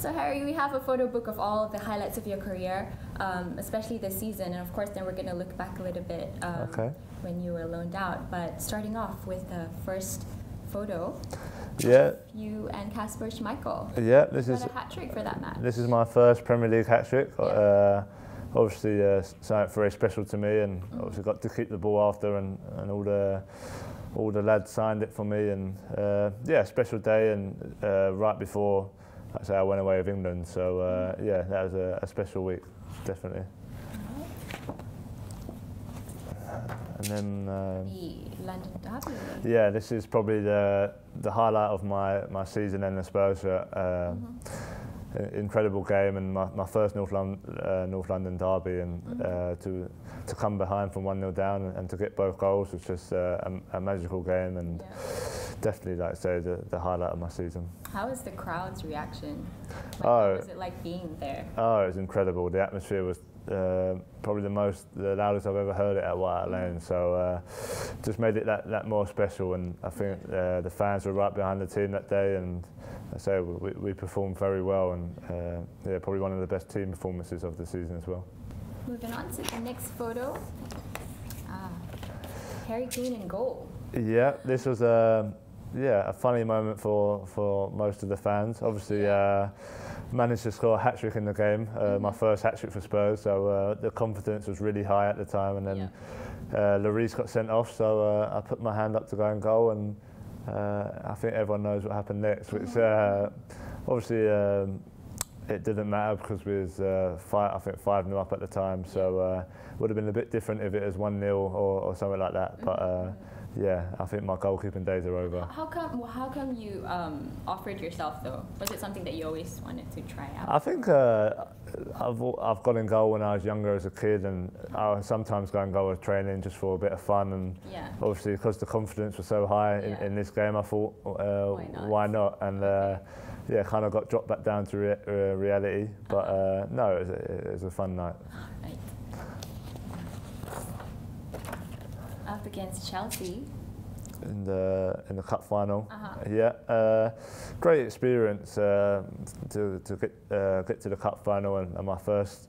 So Harry, we have a photo book of all of the highlights of your career, especially this season, and of course then we're going to look back a little bit when you were loaned out. But starting off with the first photo, you and Kasper Schmeichel. Yeah, this is a hat trick for that match. This is my first Premier League hat trick. Yeah. Obviously, something very special to me, and obviously got to keep the ball after, and all the lads signed it for me, and yeah, special day, and right before. That's how I went away with England, so yeah, that was a special week, definitely. And then the London derby. Yeah, this is probably the highlight of my season in the Spurs. Incredible game, and my first North London derby, and to come behind from 1-0 down and to get both goals was just a magical game, and definitely, like I say, the highlight of my season. How was the crowd's reaction? What was it like being there? Oh, it was incredible. The atmosphere was probably the loudest I've ever heard it at White Hart Lane. So just made it that more special, and I think the fans were right behind the team that day, and I say we performed very well, and yeah, probably one of the best team performances of the season as well. Moving on to the next photo. Harry Kane in goal. Yeah, this was a funny moment for most of the fans. Obviously, managed to score a hat-trick in the game, my first hat-trick for Spurs, so the confidence was really high at the time, and then Lloris got sent off, so I put my hand up to go and goal, and I think everyone knows what happened next, which obviously it didn't matter because we was I think 5-0 up at the time, so it would have been a bit different if it was 1-0 or something like that, but yeah, I think my goalkeeping days are over. How come you offered yourself though? Was it something that you always wanted to try out? I think I've got in goal when I was younger as a kid, and I would sometimes go and goal with training just for a bit of fun, and obviously because the confidence was so high in this game, I thought why not? And yeah, kind of got dropped back down to reality, but no, it was a fun night. Right. Up against Chelsea. In the cup final, yeah, great experience to get to the cup final, and my first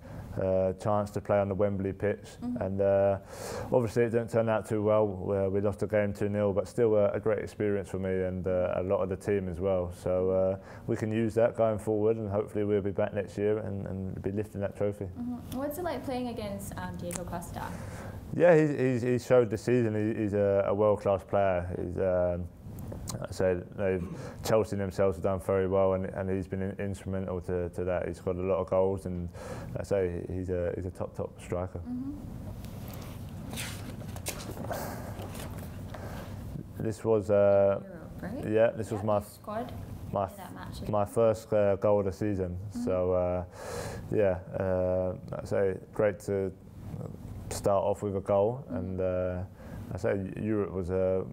chance to play on the Wembley pitch, and obviously it didn't turn out too well. We lost the game 2-0, but still a great experience for me and a lot of the team as well. So we can use that going forward, and hopefully we'll be back next year and be lifting that trophy. What's it like playing against Diego Costa? Yeah, he's showed this season he's a world-class player. He's, I say Chelsea themselves have done very well, and he's been instrumental to that. He's got a lot of goals, and I say he's a top striker. This was Europe, right? Yeah, this was my first goal of the season. So yeah, I say great to start off with a goal, and I say Europe was a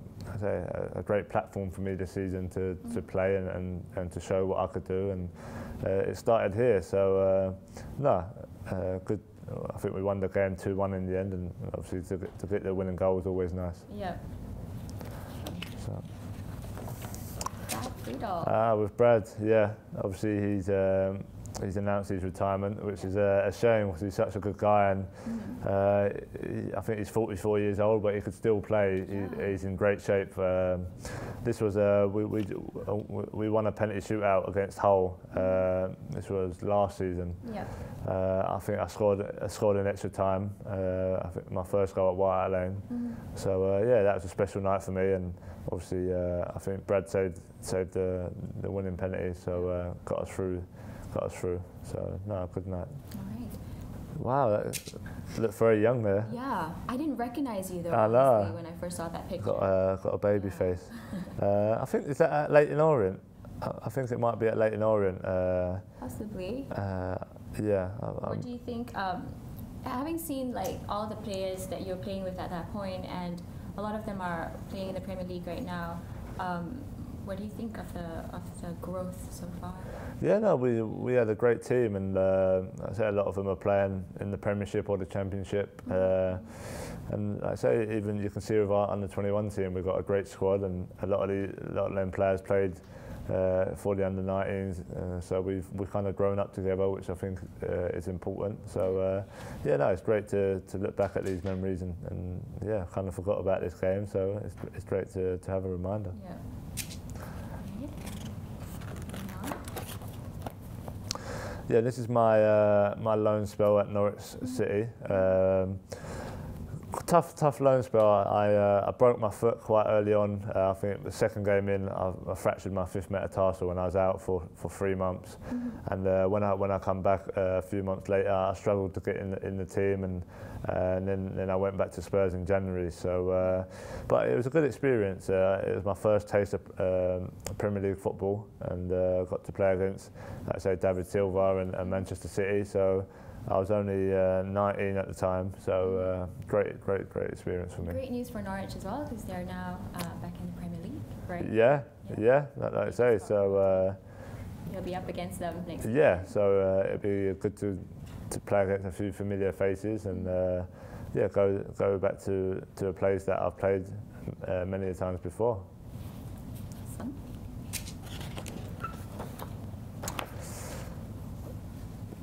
great platform for me this season to play and to show what I could do, and it started here. So good. I think we won the game 2-1 in the end, and obviously to get the winning goal was always nice. Yeah. So. With Brad, yeah. Obviously he's announced his retirement, which is a shame because he's such a good guy, and I think he's 44 years old, but he could still play. He's in great shape. This was we won a penalty shootout against Hull. This was last season. Yeah. I think I scored in extra time. I think my first goal at White Hart Lane. So yeah, that was a special night for me, and obviously I think Brad saved the winning penalty, so got us through. So no, good night. All right. Wow, you look very young there. Yeah, I didn't recognize you though. I know. When I first saw that picture. Got a baby face. I think is that at Leyton Orient. I think it might be at Leyton Orient. Possibly. Yeah. What do you think? Having seen like all the players that you're playing with at that point, and a lot of them are playing in the Premier League right now. What do you think of the growth so far? Yeah, no, we had a great team, and I say a lot of them are playing in the Premiership or the Championship. And I say even you can see with our under-21 team, we've got a great squad, and a lot of them players played for the under-19s. So we've kind of grown up together, which I think is important. So yeah, no, it's great to look back at these memories and yeah, kind of forgot about this game. So it's great to have a reminder. Yeah. Yeah, this is my my loan spell at Norwich City. Tough loan spell. I broke my foot quite early on. I think the second game in, I fractured my fifth metatarsal when I was out for 3 months. And when I come back a few months later, I struggled to get in the team, and then I went back to Spurs in January. So, but it was a good experience. It was my first taste of Premier League football, and got to play against, like I say, David Silva and Manchester City. So I was only 19 at the time, so great experience for me. Great news for Norwich as well, because they're now back in the Premier League, right? Yeah, like I say. So you'll be up against them next year. Yeah, so it'd be good to play against a few familiar faces, and yeah, go back to a place that I've played many times before. Awesome.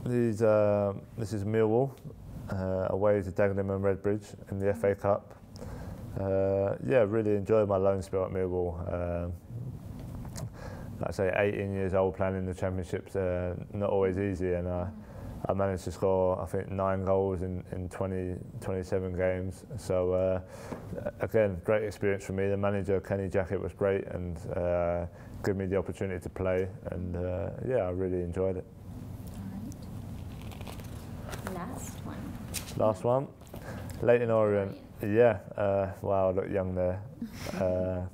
This is Millwall, away to Dagenham and Redbridge in the FA Cup. Yeah, really enjoyed my loan spell at Millwall. Like I say, 18 years old, playing in the Championship's not always easy, and I managed to score, I think, 9 goals in 27 games. So again, great experience for me. The manager, Kenny Jackett, was great, and gave me the opportunity to play, and yeah, I really enjoyed it. Last one, Leyton Orient. Yeah, wow, I look young there.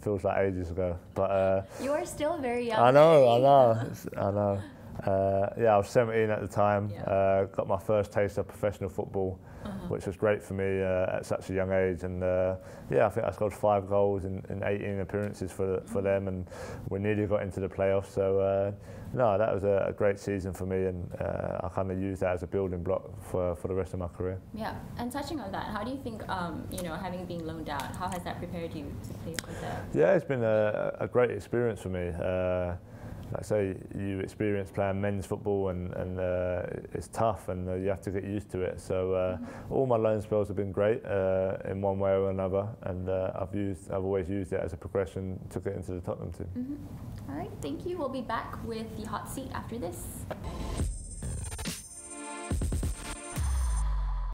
Feels like ages ago, but you are still very young. I know. Yeah, I was 17 at the time. Yeah. Got my first taste of professional football, which was great for me at such a young age. And yeah, I think I scored 5 goals in 18 appearances for them, and we nearly got into the playoffs. So no, that was a great season for me, and I kind of used that as a building block for the rest of my career. Yeah, and touching on that, how do you think, you know, having been loaned out, how has that prepared you to play for the? Yeah, it's been a great experience for me. Like I say, you experience playing men's football, and it's tough, and you have to get used to it. So all my loan spells have been great in one way or another, and I've always used it as a progression to get into the Tottenham team. All right, thank you. We'll be back with the hot seat after this.